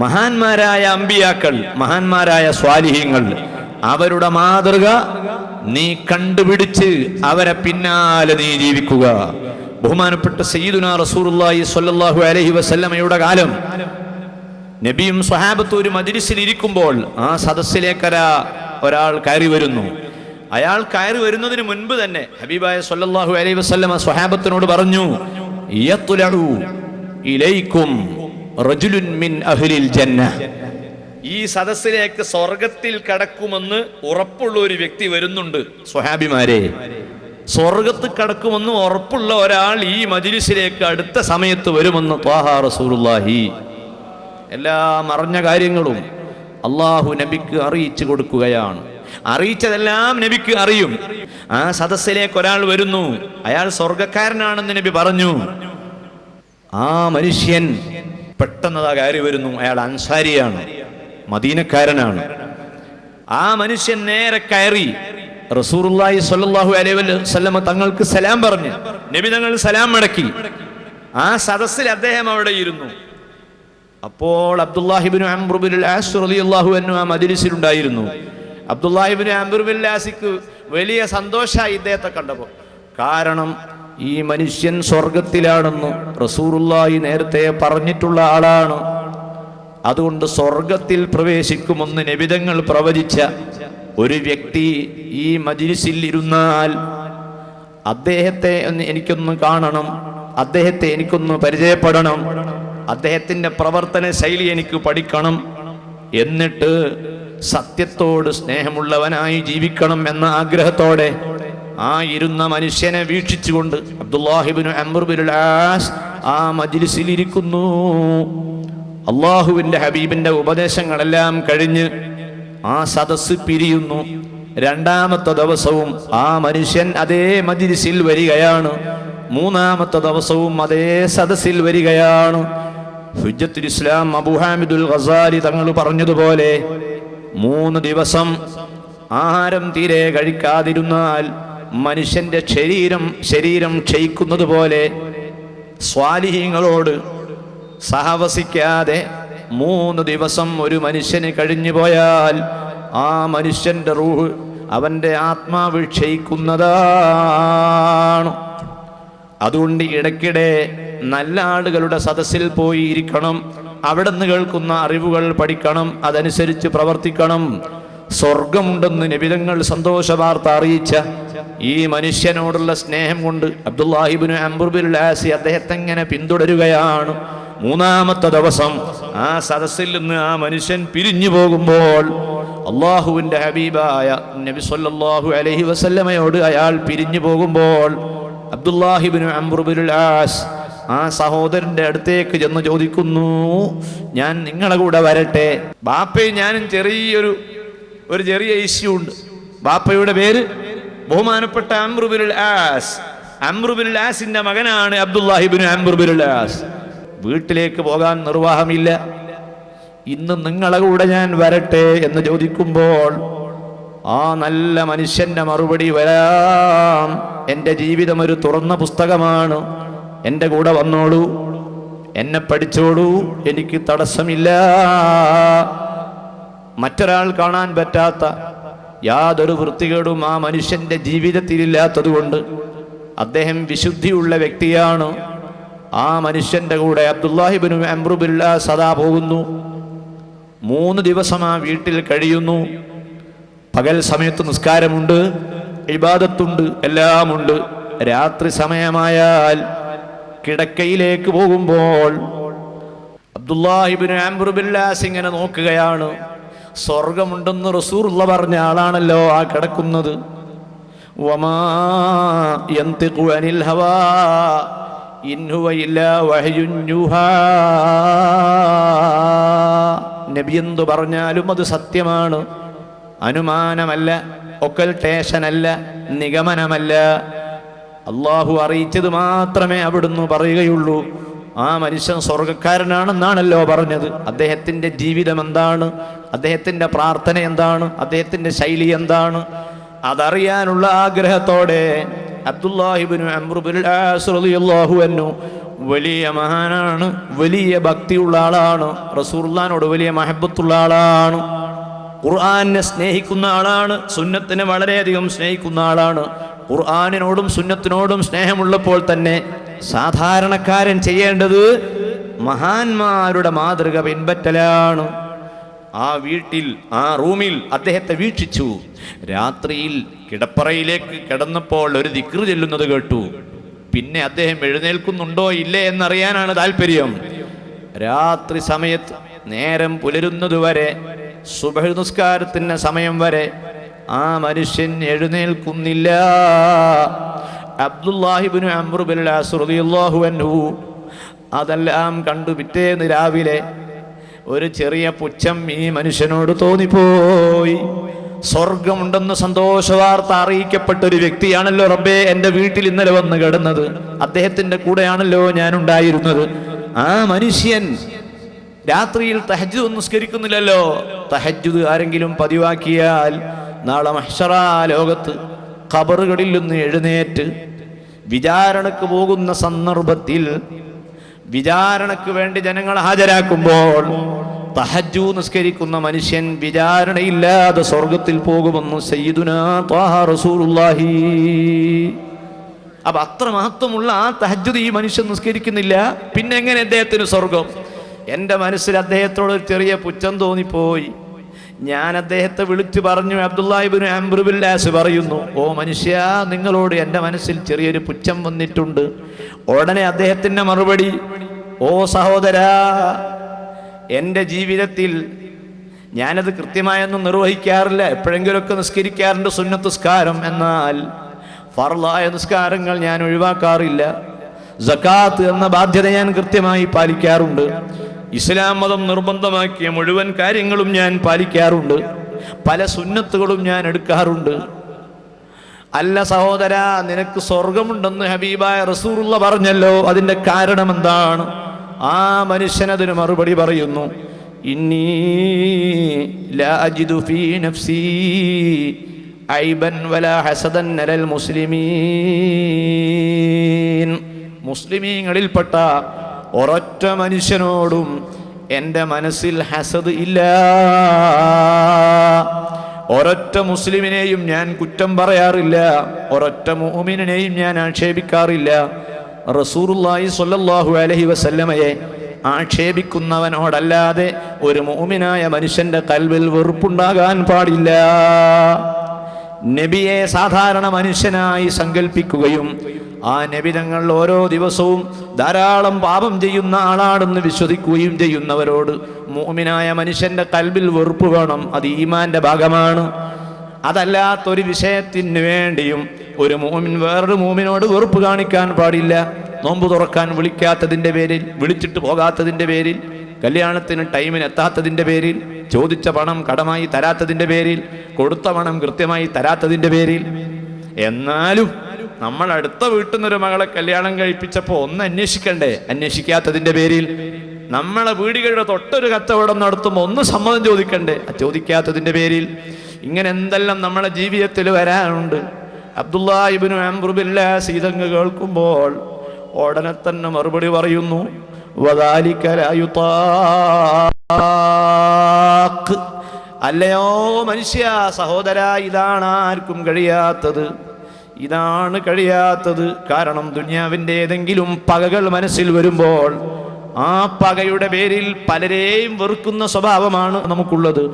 മഹാന്മാരായ അമ്പിയാക്കൾ, മഹാന്മാരായ സ്വാലിഹീങ്ങൾ, അവരുടെ മാതൃക നീ കണ്ടുപിടിച്ച് അവരെ പിന്നാലെ നീ ജീവിക്കുക. ബഹുമാനപ്പെട്ട സയ്യിദുനാ റസൂലുള്ളാഹി സ്വല്ലല്ലാഹു അലൈഹി വസല്ലമയുടെ കാലം നബിയും സ്വഹാബത്തും ഒരു മജ്‌ലിസിൽ ഇരിക്കുമ്പോൾ ആ സദസ്സിലേക്ക് ഒരാൾ കയറി വരുന്നു. അയാൾ കയറി വരുന്നതിന് മുൻപ് തന്നെ ഹബീബായ സ്വല്ലല്ലാഹു അലൈഹി വസല്ലമ സ്വഹാബത്തിനോട് പറഞ്ഞു, യത്ലഉ ഇലൈക്കും റജുലുൻ മിൻ അഹ്ലിൽ ജന്ന. ഈ സദസ്സിലേക്ക് സ്വർഗത്തിൽ കടക്കുമെന്ന് ഉറപ്പുള്ള ഒരു വ്യക്തി വരുന്നുണ്ട്. സ്വഹാബിമാരെ, സ്വർഗത്ത് കടക്കുമെന്ന് ഉറപ്പുള്ള ഒരാൾ ഈ മജ്‌ലിസിലേക്ക് അടുത്ത സമയത്ത് വരുമെന്ന് ത്വാഹ റസൂലുള്ളാഹി. എല്ലാ മറഞ്ഞ കാര്യങ്ങളും അള്ളാഹു നബിക്ക് അറിയിച്ചു കൊടുക്കുകയാണ്. അറിയിച്ചതെല്ലാം നബിക്ക് അറിയും. ആ സദസ്സിലേക്ക് ഒരാൾ വരുന്നു, അയാൾ സ്വർഗക്കാരനാണെന്ന് നബി പറഞ്ഞു. ആ മനുഷ്യൻ പെട്ടെന്ന് കയറി വരുന്നു. അയാൾ അൻസാരിയാണ്, മദീനക്കാരനാണ്. ആ മനുഷ്യൻ നേരെ കയറി റസൂലുള്ളാഹി സ്വല്ലല്ലാഹു അലൈഹി വസല്ലമ തങ്ങൾക്ക് സലാം പറഞ്ഞു. നബി തങ്ങൾ സലാം മടക്കി. ആ സദസ്സിൽ അദ്ദേഹം അവിടെ ഇരുന്നു. അപ്പോൾ അബ്ദുല്ലാഹിബ്നു അംർ ഇബ്നുൽ ആസ് റളിയല്ലാഹു അൻഹു ആ മജ്‌ലിസിൽ ഉണ്ടായിരുന്നു. അബ്ദുല്ലാഹിബ്നു അംർ ഇബ്നുൽ ആസിക്ക് വലിയ സന്തോഷമായി ഇദ്ദേഹത്തെ കണ്ടപ്പോൾ. കാരണം ഈ മനുഷ്യൻ സ്വർഗത്തിലാണെന്ന് റസൂലുള്ളാഹി നേരത്തെ പറഞ്ഞിട്ടുള്ള ആളാണ്. അതുകൊണ്ട് സ്വർഗത്തിൽ പ്രവേശിക്കുമെന്ന് നബിതങ്ങൾ പ്രവചിച്ച ഒരു വ്യക്തി ഈ മജ്‌ലിസിൽ ഇരുന്നാൽ അദ്ദേഹത്തെ എനിക്കൊന്ന് കാണണം, അദ്ദേഹത്തെ എനിക്കൊന്ന് പരിചയപ്പെടണം, അദ്ദേഹത്തിൻ്റെ പ്രവർത്തന ശൈലി എനിക്ക് പഠിക്കണം, എന്നിട്ട് സത്യത്തോട് സ്നേഹമുള്ളവനായി ജീവിക്കണം എന്ന ആഗ്രഹത്തോടെ ആ ഇരുന്ന മനുഷ്യനെ വീക്ഷിച്ചുകൊണ്ട് അബ്ദുല്ലാഹിബ്നു അംർ ഇബ്നുൽ ആസ് ആ മജ്‌ലിസിൽ ഇരിക്കുന്നു. അള്ളാഹുവിൻ്റെ ഹബീബിൻ്റെ ഉപദേശങ്ങളെല്ലാം കഴിഞ്ഞ് ആ സദസ്സ് പിരിയുന്നു. രണ്ടാമത്തെ ദിവസവും ആ മനുഷ്യൻ അതേ മജ്‌ലിസിൽ വരികയാണ്. മൂന്നാമത്തെ ദിവസവും അതേ സദസ്സിൽ വരികയാണ്. ഹുജ്ജത്തുൽ ഇസ്ലാം അബൂ ഹാമിദുൽ ഗസാലി തങ്ങൾ പറഞ്ഞതുപോലെ 3 ദിവസം ആഹാരം തീരെ കഴിക്കാതിരുന്നാൽ മനുഷ്യന്റെ ശരീരം ക്ഷയിക്കുന്നത് പോലെ സ്വാലിഹീങ്ങളോട് സഹവസിക്കാതെ 3 ദിവസം ഒരു മനുഷ്യന് കഴിഞ്ഞു പോയാൽ ആ മനുഷ്യന്റെ റൂഹ്, അവന്റെ ആത്മാവ് ക്ഷയിക്കുന്നതാണ്. അതുകൊണ്ട് ഇടയ്ക്കിടെ നല്ല ആളുകളുടെ സദസ്സിൽ പോയി ഇരിക്കണം. അവിടെ നിന്ന് കേൾക്കുന്ന അറിവുകൾ പഠിക്കണം, അതനുസരിച്ച് പ്രവർത്തിക്കണം. സ്വർഗമുണ്ടെന്ന് നബിതങ്ങൾ സന്തോഷ വാർത്ത അറിയിച്ച ഈ മനുഷ്യനോടുള്ള സ്നേഹം കൊണ്ട് അബ്ദുല്ലാഹിബ്നു അംർ ഇബ്നുൽ ആസ് അദ്ദേഹത്തെ ഇങ്ങനെ പിന്തുടരുകയാണ്. മൂന്നാമത്തെ ദിവസം ആ സദസ്സിൽ നിന്ന് ആ മനുഷ്യൻ പിരിഞ്ഞു പോകുമ്പോൾ അള്ളാഹുവിൻ്റെ ഹബീബായ നബി സല്ലല്ലാഹു അലൈഹി വസല്ലമയോട് അയാൾ പിരിഞ്ഞു പോകുമ്പോൾ അബ്ദുല്ലാഹിബ്നു അംർ ഇബ്നുൽ ആസ് ആ സഹോദരന്റെ അടുത്തേക്ക് ചെന്ന് ചോദിക്കുന്നു, ഞാൻ നിങ്ങളെ കൂടെ വരട്ടെ? ബാപ്പയും ഞാനും ചെറിയ ഇഷ്യൂ ഉണ്ട്. ബാപ്പയുടെ പേര് ബഹുമാനപ്പെട്ട അംർ ഇബ്നുൽ ആസ്. അംർ ഇബ്നുൽ ആസിന്റെ മകനാണ് അബ്ദുല്ലാഹിബ്നു അംർ ഇബ്നുൽ ആസ്. വീട്ടിലേക്ക് പോകാൻ നിർവാഹമില്ല. ഇന്ന് നിങ്ങളെ കൂടെ ഞാൻ വരട്ടെ എന്ന് ചോദിക്കുമ്പോൾ ആ നല്ല മനുഷ്യന്റെ മറുപടി, വരാം, എൻ്റെ ജീവിതം ഒരു തുറന്ന പുസ്തകമാണ്, എൻ്റെ കൂടെ വന്നോളൂ, എന്നെ പഠിച്ചോളൂ, എനിക്ക് തടസ്സമില്ല. മറ്റൊരാൾ കാണാൻ പറ്റാത്ത യാതൊരു വൃത്തികേടും ആ മനുഷ്യന്റെ ജീവിതത്തിലില്ലാത്തതുകൊണ്ട് അദ്ദേഹം വിശുദ്ധിയുള്ള വ്യക്തിയാണ്. ആ മനുഷ്യന്റെ കൂടെ അബ്ദുല്ലാഹിബ്നു അംർ ഇബ്നുൽ ആസ് സദാ പോകുന്നു. 3 ദിവസം ആ വീട്ടിൽ കഴിയുന്നു. പകൽ സമയത്ത് നിസ്കാരമുണ്ട്, ഇബാദത്തുണ്ട്, എല്ലാമുണ്ട്. രാത്രി സമയമായാൽ കിടക്കയിലേക്ക് പോകുമ്പോൾ അബ്ദുല്ലാഹിബ്നു അംർ ഇബ്നുൽ ആസ് ഇങ്ങനെ നോക്കുകയാണ്. സ്വർഗമുണ്ടെന്ന് റസൂലുള്ള പറഞ്ഞ ആളാണല്ലോ ആ കിടക്കുന്നത്. വമാ യന്തിഖു അനിൽ ഹവാ ഇൻ ഹുവ ഇല്ലാ വഹ്യുൻ യുഹാ. നബി എന്തു പറഞ്ഞാലും അത് സത്യമാണ്, അനുമാനമല്ല, ഒക്കൽട്ടേഷനല്ല, നിഗമനമല്ല. അള്ളാഹു അറിയിച്ചത് മാത്രമേ അവിടുന്ന് പറയുകയുള്ളൂ. ആ മനുഷ്യൻ സ്വർഗക്കാരനാണെന്നാണല്ലോ പറഞ്ഞത്. അദ്ദേഹത്തിൻ്റെ ജീവിതം എന്താണ്, അദ്ദേഹത്തിൻ്റെ പ്രാർത്ഥന എന്താണ്, അദ്ദേഹത്തിൻ്റെ ശൈലി എന്താണ്, അതറിയാനുള്ള ആഗ്രഹത്തോടെ അബ്ദുല്ലാഹിബ്നു അംർ ഇബ്നുൽ ആസ് റളിയല്ലാഹു അൻഹു വലിയ മഹാനാണ്, വലിയ ഭക്തിയുള്ള ആളാണ്, റസൂലുള്ളാഹിനോട് വലിയ മഹബത്തുള്ള ആളാണ്, ഖുർആനെ സ്നേഹിക്കുന്ന ആളാണ്, സുന്നത്തിനെ വളരെയധികം സ്നേഹിക്കുന്ന ആളാണ്. ഖുർആനിനോടും സുന്നത്തിനോടും സ്നേഹമുള്ളപ്പോൾ തന്നെ സാധാരണക്കാരൻ ചെയ്യേണ്ടത് മഹാന്മാരുടെ മാതൃക പിൻപറ്റലാണ്. ആ വീട്ടിൽ, ആ റൂമിൽ അദ്ദേഹത്തെ വീക്ഷിച്ചു. രാത്രിയിൽ കിടപ്പറയിലേക്ക് കിടന്നപ്പോൾ ഒരു ദിക്ർ ചൊല്ലുന്നത് കേട്ടു. പിന്നെ അദ്ദേഹം എഴുന്നേൽക്കുന്നുണ്ടോ ഇല്ലേ എന്നറിയാനാണ് താല്പര്യം. രാത്രി സമയത്ത് നേരം പുലരുന്നതുവരെ, സുബ്ഹ് നിസ്കാരത്തിന് സമയം വരെ ആ മനുഷ്യൻ എഴുന്നേൽക്കുന്നില്ല. അബ്ദുല്ലാഹി ഇബ്നു അംർ ബിൻ അസ് റളിയല്ലാഹു അൻഹു അതെല്ലാം കണ്ടു പിറ്റേന്ന് രാവിലെ ഒരു ചെറിയ പുച്ഛം ഈ മനുഷ്യനോട് തോന്നിപ്പോയി. സ്വർഗമുണ്ടെന്ന് സന്തോഷവാർത്ത അറിയിക്കപ്പെട്ട ഒരു വ്യക്തിയാണല്ലോ റബ്ബേ എൻ്റെ വീട്ടിൽ ഇന്നലെ വന്ന് കിടന്നത്, അദ്ദേഹത്തിൻ്റെ കൂടെയാണല്ലോ ഞാൻ ഉണ്ടായിരുന്നത്. ആ മനുഷ്യൻ രാത്രിയിൽ തഹജ്ജുദ് നിസ്കരിക്കുന്നില്ലല്ലോ. തഹജ്ജുദ് ആരെങ്കിലും പതിവാക്കിയാൽ നാളെ മഹ്ശറ ലോകത്ത് ഖബറുകളിൽ നിന്ന് എഴുന്നേറ്റ് വിചാരണക്ക് പോകുന്ന സന്ദർഭത്തിൽ, വിചാരണക്ക് വേണ്ടി ജനങ്ങൾ ഹാജരാക്കുമ്പോൾ തഹജ്ജുദ് നിസ്കരിക്കുന്ന മനുഷ്യൻ വിചാരണയില്ലാതെ സ്വർഗത്തിൽ പോകുമെന്ന് സയ്യിദുനാ ത്വാഹ റസൂലുള്ളാഹി. അപ്പൊ അത്ര മഹത്വമുള്ള ആ തഹജ്ജുദ് ഈ മനുഷ്യൻ നിസ്കരിക്കുന്നില്ല, പിന്നെ എങ്ങനെ അദ്ദേഹത്തിന് സ്വർഗം? എൻ്റെ മനസ്സിൽ അദ്ദേഹത്തോട് ഒരു ചെറിയ പുച്ഛം തോന്നിപ്പോയി. ഞാൻ അദ്ദേഹത്തെ വിളിച്ചു പറഞ്ഞു. Abdullahi Ibnu Amr bin As പറയുന്നു, ഓ മനുഷ്യ, നിങ്ങളോട് എൻ്റെ മനസ്സിൽ ചെറിയൊരു പുച്ഛം വന്നിട്ടുണ്ട്. ഉടനെ അദ്ദേഹത്തിൻ്റെ മറുപടി, ഓ സഹോദരാ, എൻ്റെ ജീവിതത്തിൽ ഞാനത് കൃത്യമായൊന്നും നിർവഹിക്കാറില്ല, എപ്പോഴെങ്കിലുമൊക്കെ നിസ്കരിക്കാറുണ്ട് സുന്നത്ത് നിസ്കാരം, എന്നാൽ ഫർളായ നിസ്കാരങ്ങൾ ഞാൻ ഒഴിവാക്കാറില്ല. സകാത്ത് എന്ന ബാധ്യത ഞാൻ കൃത്യമായി പാലിക്കാറുണ്ട്. ഇസ്ലാം മതം നിർബന്ധമാക്കിയ മുഴുവൻ കാര്യങ്ങളും ഞാൻ പാലിക്കാറുണ്ട്. പല സുന്നത്തുകളും ഞാൻ എടുക്കാറുണ്ട്. അല്ല സഹോദരാ, നിനക്ക് സ്വർഗമുണ്ടെന്ന് ഹബീബായ റസൂലുള്ള പറഞ്ഞല്ലോ, അതിൻ്റെ കാരണം എന്താണ്? ആ മനുഷ്യൻ അതിന് മറുപടി പറയുന്നു, ഇന്നി ലാ അജിദു ഫീ നഫ്സി ഐബൻ വലാ ഹസദൻ അലൽ മുസ്ലിമീൻ. മുസ്ലിമീങ്ങളിൽപ്പെട്ട ഒരൊറ്റ മനുഷ്യനോടും എൻ്റെ മനസ്സിൽ ഹസദ് ഇല്ല. ഒരൊറ്റ മുസ്ലിമിനെയും ഞാൻ കുറ്റം പറയാറില്ല, ഒരൊറ്റ മുഅ്മിനെയും ഞാൻ ആക്ഷേപിക്കാറില്ല. റസൂലുള്ളാഹി സ്വല്ലല്ലാഹു അലൈഹി വസല്ലമയെ ആക്ഷേപിക്കുന്നവനോടല്ലാതെ ഒരു മുഅ്മിനായ മനുഷ്യന്റെ ഖൽബിൽ വെറുപ്പുണ്ടാകാൻ പാടില്ല. നബിയെ സാധാരണ മനുഷ്യനായി സങ്കല്പിക്കുകയും ആ നബി തങ്ങൾ ഓരോ ദിവസവും ധാരാളം പാപം ചെയ്യുന്ന ആളാണെന്ന് വിശ്വസിക്കുകയും ചെയ്യുന്നവരോട് മുഅ്മിനായ മനുഷ്യന്റെ ഖൽബിൽ വെറുപ്പ് വേണം. അത് ഈമാന്റെ ഭാഗമാണ്. അതല്ലാത്തൊരു വിഷയത്തിന് വേണ്ടിയും ഒരു മുഅ്മിൻ വേറൊരു മുഅ്മിനോട് വെറുപ്പ് കാണിക്കാൻ പാടില്ല. നോമ്പ് തുറക്കാൻ വിളിക്കാത്തതിൻ്റെ പേരിൽ, വിളിച്ചിട്ട് പോകാത്തതിൻ്റെ പേരിൽ, കല്യാണത്തിന് ടൈമിന് എത്താത്തതിൻ്റെ പേരിൽ, ചോദിച്ച പണം കടമായി തരാത്തതിൻ്റെ പേരിൽ, കൊടുത്ത പണം കൃത്യമായി തരാത്തതിൻ്റെ പേരിൽ. എന്നാലും നമ്മൾ അടുത്ത വീട്ടിൽ നിന്നൊരു മകളെ കല്യാണം കഴിപ്പിച്ചപ്പോൾ ഒന്ന് അന്വേഷിക്കണ്ടേ? അന്വേഷിക്കാത്തതിൻ്റെ പേരിൽ. നമ്മളെ വീടുകളുടെ തൊട്ടൊരു കച്ചവടം നടത്തുമ്പോൾ ഒന്ന് സമ്മതം ചോദിക്കണ്ടേ? ചോദിക്കാത്തതിൻ്റെ പേരിൽ. ഇങ്ങനെ എന്തെല്ലാം നമ്മളെ ജീവിതത്തിൽ വരാനുണ്ട്. Abdullahi Ibnu Amr bin As ഇതങ്ങ് കേൾക്കുമ്പോൾ ഉടനെ തന്നെ മറുപടി പറയുന്നു, വദാലിക ലാ യുതാഖ്. അല്ലയോ മനുഷ്യ, സഹോദര, ഇതാണ് ആർക്കും കഴിയാത്തത്, ഇതാണ് കഴിയാത്തത്. കാരണം ദുനിയാവിൻ്റെ ഏതെങ്കിലും പകകൾ മനസ്സിൽ വരുമ്പോൾ ആ പകയുടെ പേരിൽ പലരെയും വെറുക്കുന്ന സ്വഭാവമാണ് നമുക്കുള്ളത്.